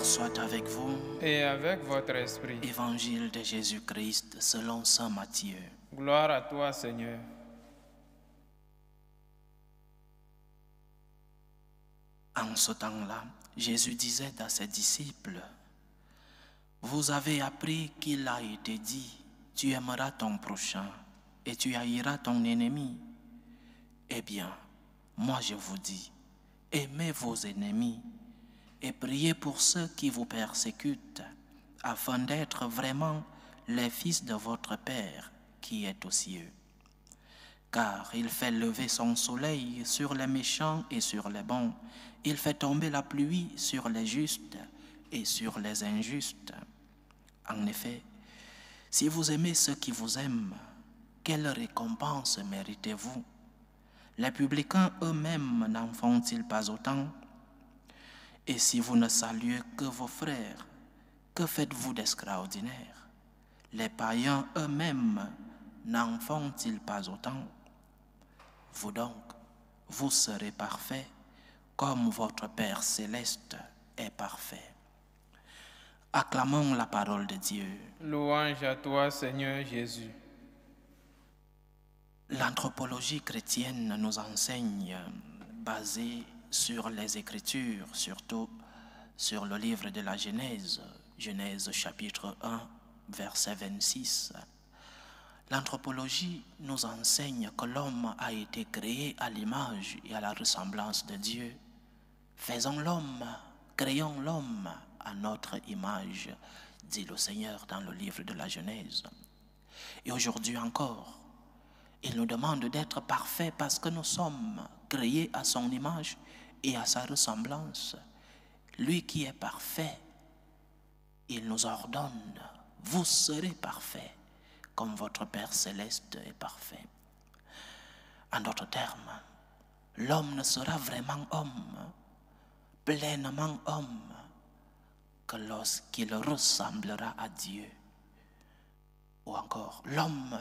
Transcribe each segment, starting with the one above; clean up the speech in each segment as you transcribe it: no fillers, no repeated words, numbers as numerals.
Seigneur soit avec vous. Et avec votre esprit. Évangile de Jésus-Christ selon saint Matthieu. Gloire à toi, Seigneur. En ce temps-là, Jésus disait à ses disciples, « Vous avez appris qu'il a été dit, tu aimeras ton prochain et tu haïras ton ennemi. Eh bien, moi je vous dis, aimez vos ennemis et priez pour ceux qui vous persécutent, afin d'être vraiment les fils de votre Père qui est aux cieux. Car il fait lever son soleil sur les méchants et sur les bons. Il fait tomber la pluie sur les justes et sur les injustes. En effet, si vous aimez ceux qui vous aiment, quelle récompense méritez-vous? Les publicains eux-mêmes n'en font-ils pas autant? Et si vous ne saluez que vos frères, que faites-vous d'extraordinaire? Les païens eux-mêmes n'en font-ils pas autant? Vous donc, vous serez parfaits, comme votre Père céleste est parfait. » Acclamons la parole de Dieu. Louange à toi, Seigneur Jésus. L'anthropologie chrétienne nous enseigne, basée sur les Écritures, surtout sur le livre de la Genèse, Genèse chapitre 1, verset 26. L'anthropologie nous enseigne que l'homme a été créé à l'image et à la ressemblance de Dieu. Faisons l'homme, créons l'homme à notre image, dit le Seigneur dans le livre de la Genèse. Et aujourd'hui encore, il nous demande d'être parfaits parce que nous sommes créés à son image et à sa ressemblance. Lui qui est parfait, il nous ordonne, vous serez parfaits comme votre Père céleste est parfait. En d'autres termes, l'homme ne sera vraiment homme, pleinement homme, que lorsqu'il ressemblera à Dieu. Ou encore, l'homme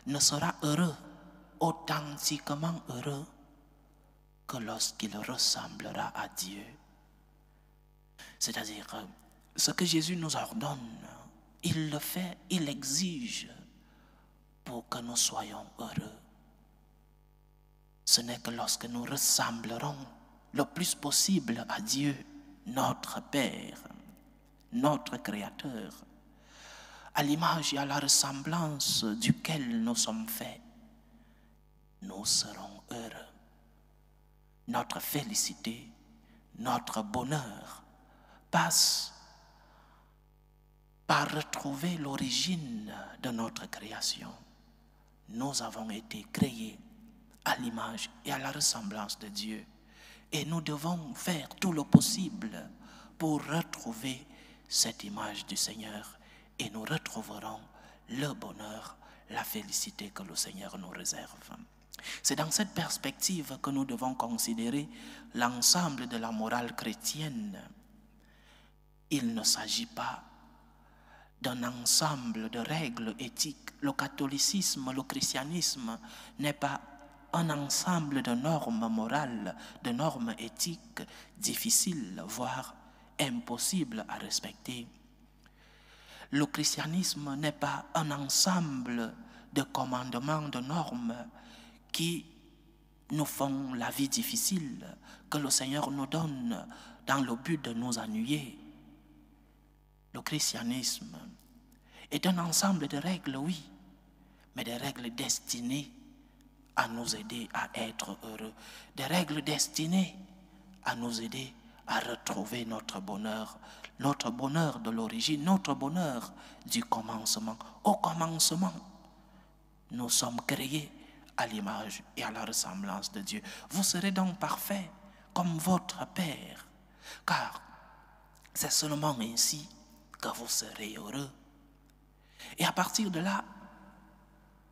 ne sera heureux, authentiquement heureux, que lorsqu'il ressemblera à Dieu. C'est-à-dire, ce que Jésus nous ordonne, il le fait, il l'exige pour que nous soyons heureux. Ce n'est que lorsque nous ressemblerons le plus possible à Dieu, notre Père, notre Créateur, à l'image et à la ressemblance duquel nous sommes faits, nous serons heureux. Notre félicité, notre bonheur passe par retrouver l'origine de notre création. Nous avons été créés à l'image et à la ressemblance de Dieu. Et nous devons faire tout le possible pour retrouver cette image du Seigneur. Et nous retrouverons le bonheur, la félicité que le Seigneur nous réserve. C'est dans cette perspective que nous devons considérer l'ensemble de la morale chrétienne. Il ne s'agit pas d'un ensemble de règles éthiques. Le catholicisme, le christianisme n'est pas un ensemble de normes morales, de normes éthiques difficiles, voire impossibles à respecter. Le christianisme n'est pas un ensemble de commandements, de normes qui nous font la vie difficile, que le Seigneur nous donne dans le but de nous ennuyer. Le christianisme est un ensemble de règles, oui, mais des règles destinées à nous aider à être heureux, des règles destinées à nous aider à retrouver notre bonheur de l'origine, notre bonheur du commencement. Au commencement, nous sommes créés à l'image et à la ressemblance de Dieu. Vous serez donc parfaits comme votre Père, car c'est seulement ainsi que vous serez heureux. Et à partir de là,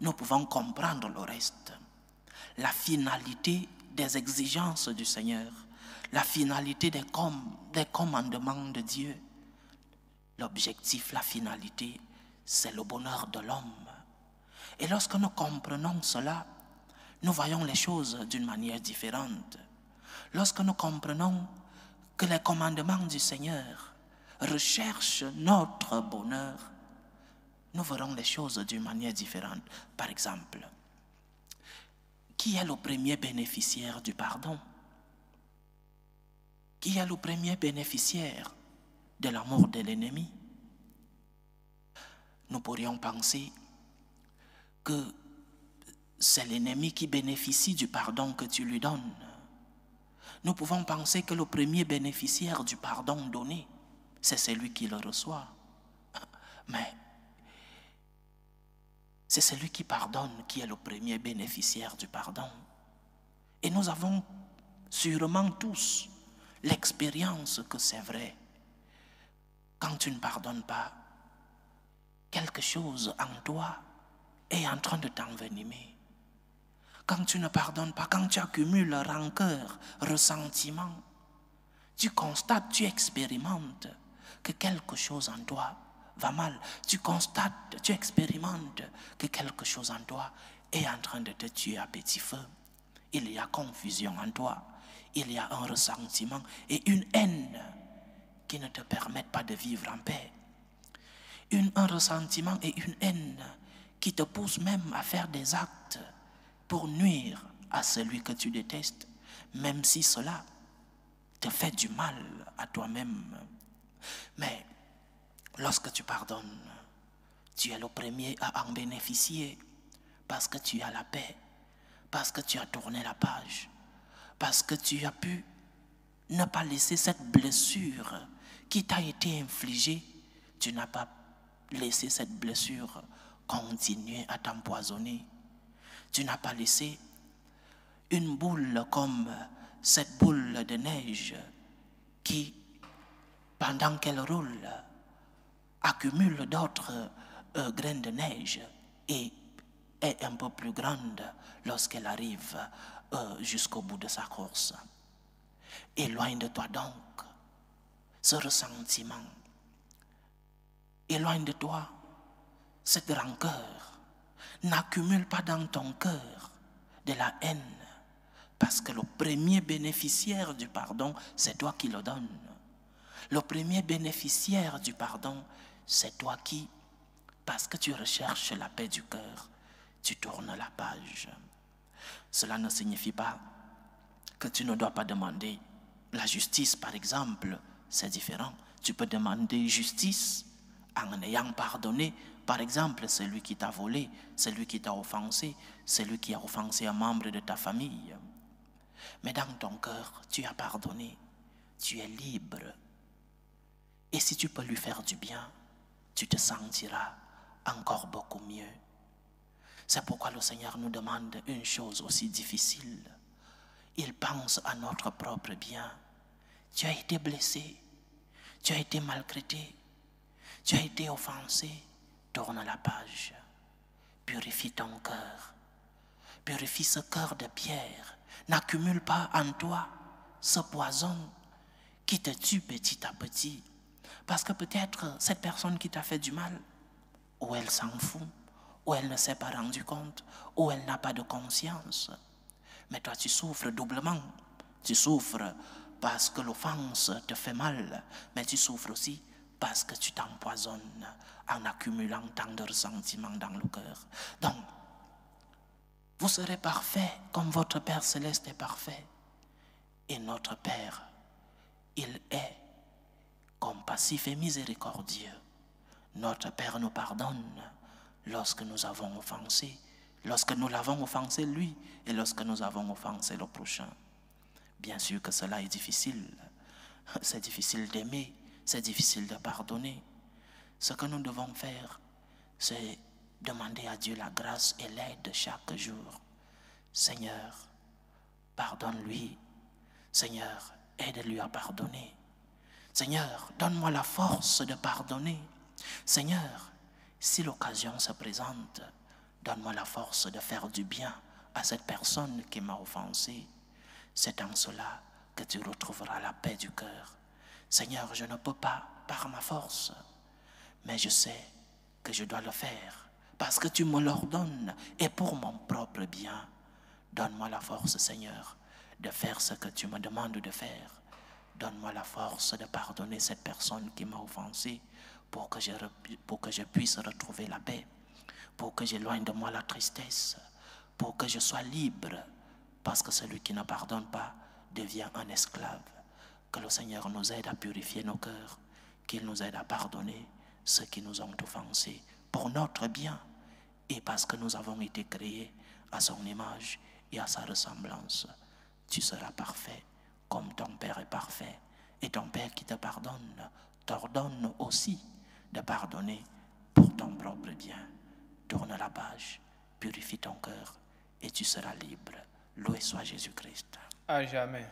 nous pouvons comprendre le reste. La finalité des exigences du Seigneur, la finalité des commandements de Dieu. L'objectif, la finalité, c'est le bonheur de l'homme. Et lorsque nous comprenons cela, nous voyons les choses d'une manière différente. Lorsque nous comprenons que les commandements du Seigneur recherchent notre bonheur, nous verrons les choses d'une manière différente. Par exemple, qui est le premier bénéficiaire du pardon? Qui est le premier bénéficiaire de l'amour de l'ennemi? Nous pourrions penser que c'est l'ennemi qui bénéficie du pardon que tu lui donnes. Nous pouvons penser que le premier bénéficiaire du pardon donné, c'est celui qui le reçoit. Mais c'est celui qui pardonne qui est le premier bénéficiaire du pardon. Et nous avons sûrement tous l'expérience que c'est vrai. Quand tu ne pardonnes pas, quelque chose en toi est en train de t'envenimer. Quand tu ne pardonnes pas, quand tu accumules rancœur, ressentiment, tu constates, tu expérimentes que quelque chose en toi va mal. Tu constates, tu expérimentes que quelque chose en toi est en train de te tuer à petit feu. Il y a confusion en toi, il y a un ressentiment et une haine qui ne te permettent pas de vivre en paix. Un ressentiment et une haine qui te poussent même à faire des actes pour nuire à celui que tu détestes, même si cela te fait du mal à toi-même. Mais lorsque tu pardonnes, tu es le premier à en bénéficier parce que tu as la paix, parce que tu as tourné la page, parce que tu as pu ne pas laisser cette blessure qui t'a été infligée, tu n'as pas laissé cette blessure continuer à t'empoisonner. Tu n'as pas laissé une boule comme cette boule de neige qui, pendant qu'elle roule, accumule d'autres graines de neige et est un peu plus grande lorsqu'elle arrive jusqu'au bout de sa course. Éloigne de toi donc ce ressentiment. Éloigne de toi cette rancœur. N'accumule pas dans ton cœur de la haine, parce que le premier bénéficiaire du pardon, c'est toi qui le donnes. Le premier bénéficiaire du pardon, c'est toi qui, parce que tu recherches la paix du cœur, tu tournes la page. Cela ne signifie pas que tu ne dois pas demander la justice, par exemple. C'est différent. Tu peux demander justice en ayant pardonné, par exemple, celui qui t'a volé, celui qui t'a offensé, celui qui a offensé un membre de ta famille. Mais dans ton cœur, tu as pardonné, tu es libre. Et si tu peux lui faire du bien, tu te sentiras encore beaucoup mieux. C'est pourquoi le Seigneur nous demande une chose aussi difficile. Il pense à notre propre bien. Tu as été blessé, tu as été maltraité, tu as été offensé. Tourne la page, purifie ton cœur, purifie ce cœur de pierre. N'accumule pas en toi ce poison qui te tue petit à petit. Parce que peut-être cette personne qui t'a fait du mal, ou elle s'en fout, ou elle ne s'est pas rendue compte, ou elle n'a pas de conscience. Mais toi tu souffres doublement. Tu souffres parce que l'offense te fait mal, mais tu souffres aussi parce que tu t'empoisonnes en accumulant tant de ressentiments dans le cœur. Donc, vous serez parfait comme votre Père Céleste est parfait. Et notre Père, il est compassif et miséricordieux. Notre Père nous pardonne lorsque nous avons offensé, lorsque nous l'avons offensé lui et lorsque nous avons offensé le prochain. Bien sûr que cela est difficile. C'est difficile d'aimer, c'est difficile de pardonner. Ce que nous devons faire, c'est demander à Dieu la grâce et l'aide chaque jour. Seigneur, pardonne-lui. Seigneur, aide-lui à pardonner. Seigneur, donne-moi la force de pardonner. Seigneur, si l'occasion se présente, donne-moi la force de faire du bien à cette personne qui m'a offensé. C'est en cela que tu retrouveras la paix du cœur. Seigneur, je ne peux pas par ma force, mais je sais que je dois le faire parce que tu me l'ordonnes et pour mon propre bien. Donne-moi la force, Seigneur, de faire ce que tu me demandes de faire, Donne-moi la force de pardonner cette personne qui m'a offensé pour que je puisse retrouver la paix, pour que j'éloigne de moi la tristesse, pour que je sois libre, parce que celui qui ne pardonne pas devient un esclave. Que le Seigneur nous aide à purifier nos cœurs, qu'il nous aide à pardonner ceux qui nous ont offensés pour notre bien et parce que nous avons été créés à son image et à sa ressemblance. Tu seras parfait comme ton Père est parfait. Et ton Père qui te pardonne t'ordonne aussi de pardonner pour ton propre bien. Tourne la page, purifie ton cœur et tu seras libre. Loué soit Jésus-Christ. À jamais.